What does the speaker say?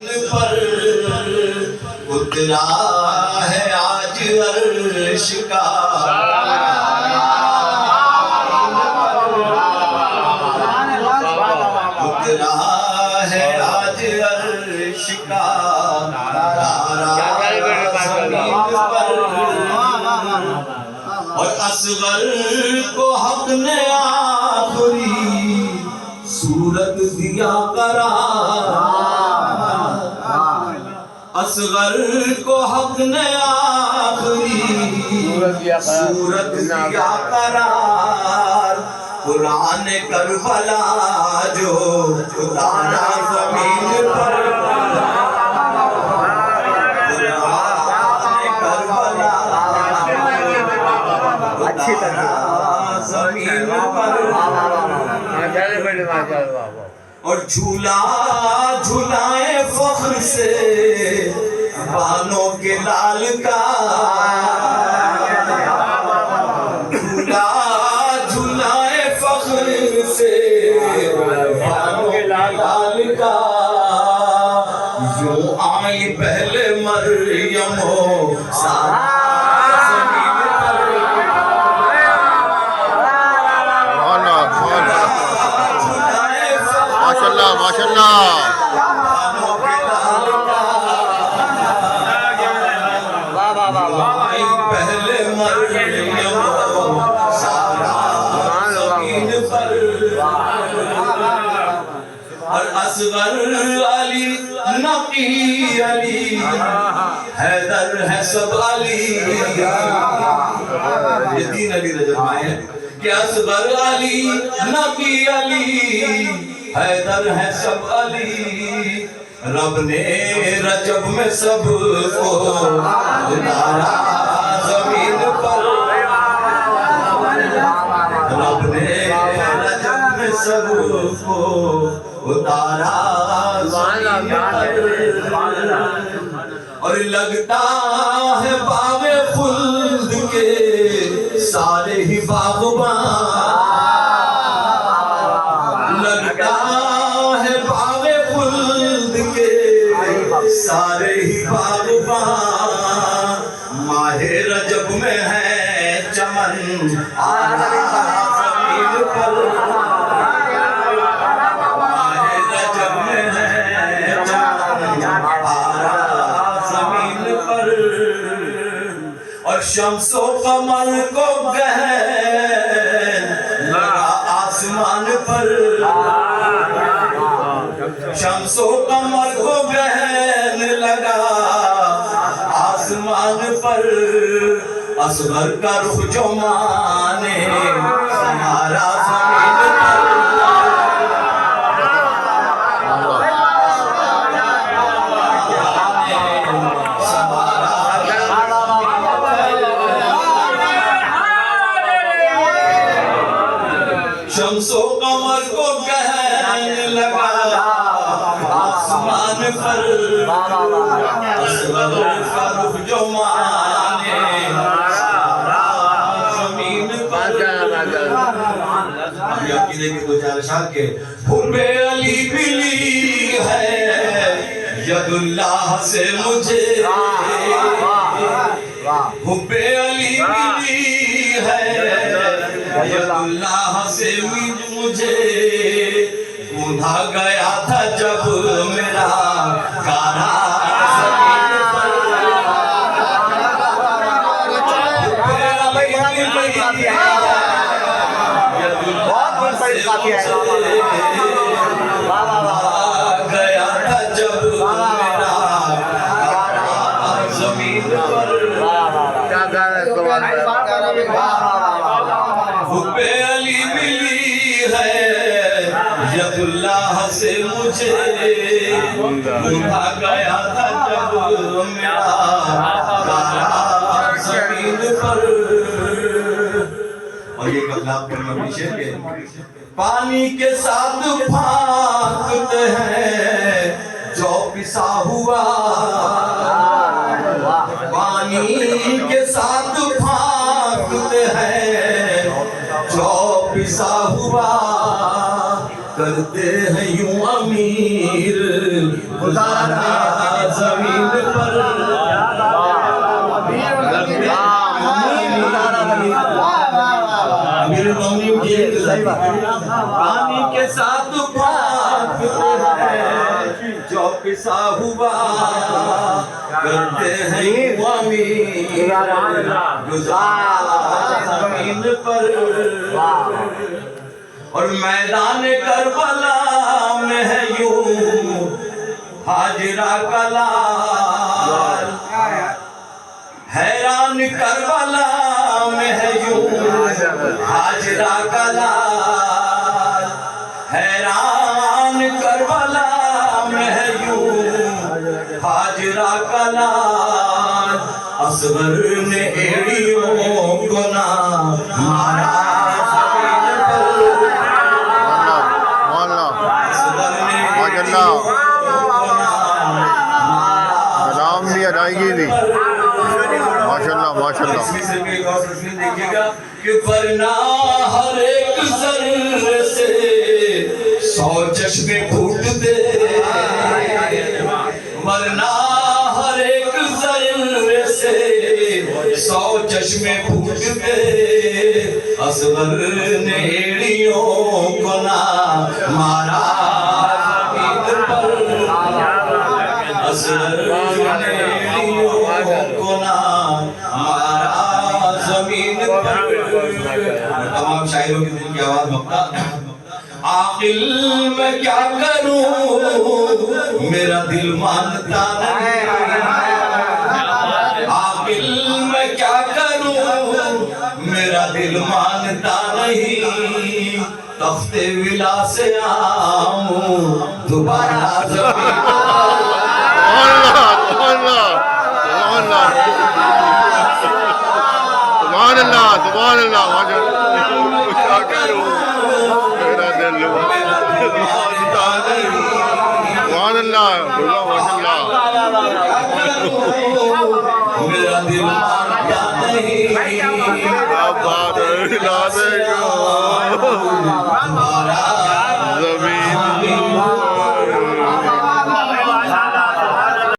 پر اترا ہے آج عرش کا اترا ہے آج عرش کا اور اصغر کو حق نے آخری صورت دیا قرار اصغر کو حق نے آخری صورت دیا قرار قرآن کربلا جو اتارا زمین پر قرآن کربلا اتارا زمین پر اور جھولا جھولائے فخر سے بانوں کے لال کا جھولا جھولائے فخر سے بانوں کے لال کا یوں آئی پہلے مریم ہو ماشاءاللہ پہلے مریم سارا زمین پر اور اصغر علی نقی علی حیدر ہے سب علی یہ تین علی رجب میں ہیں کہ اصغر علی نقی علی حیدر ہے سب علی رب نے رجب میں سب کو اتارا زمین پر رب نے رجب میں سب کو اتارا زمین پر اور لگتا ہے باغ خلد کے سارے ہی باغبان لگتا ہے باغ خلد کے سارے ہی باغبان ماہ رجب میں ہے چمن آرا زمین پر ماہ رجب میں ہے چمن آرا زمین پر اور شمس و قمر کو گہن لگا آسمان پر شمس و قمر کو گہن لگا آسمان پر اصغر کا رخ جو مانے ہمارا زمین پر شمس و قمر کو گہن لگا آسمان پر اصغر کا رخ جو مانے سارا زمین پر ابھی عقیدے کے دو چار اشعار کے حب علی ملی ہے ید اللہ سے مجھے حب علی ملی ہے ید اللہ سے مجھے گوندا گیا تھا جب میرا گانا زمین پر گیا تھا جب میرا گانا زمین پر حب علی ملی ہے ید اللہ سے مجھے گوندا گیا تھا جب میرا گانا زمین پر اور یہ کلام پر میں پیچھے کے پانی کے ساتھ پھانکتے ہیں جو پسا ہوا پانی کے ساتھ پھانکتے ہیں جو پسا ہوا کرتے ہیں یوں امیر گزارا زمین پر امیر المومنین کی پانی کے ساتھ بھاگتے ہیں جو پسا ہوا کرتے ہیں وہ امیر گزارا زمین پر اور میدان کربلا میں ہے یوں حاجرہ کا لال حیران کربلا میں ہے یوں حاجرہ کا لال حیران کربلا میں ہے یوں حاجرہ کا لال اصغر نے ایڑیوں کو نہ مارا سلام بھی ادائیگی بھی ماشاءاللہ ماشاءاللہ دیکھیے گا کہ ورنہ ہر ایک ذرے سے 100 چشمے پھوٹتے ورنہ ہر ایک ذرے سے 100 چشمے پھوٹتے اصغر نے ایڑیوں کو نہ مارا اصغر نے ایڑیوں کو نہ مارا زمین پر تمام شاعروں کے دل کی آواز مقتا عاقل میں کیا کروں میرا دل مانتا نہیں عاقل میں کیا کروں میرا دل مانتا نہیں تخت ولا سے آؤں دوبارہ زمین سبحان اللہ سبحان اللہ کیا کروں میرا دل مانتا نہیں سبحان اللہ ماشاء اللہ میرا دل مانتا نہیں کیا بات ہے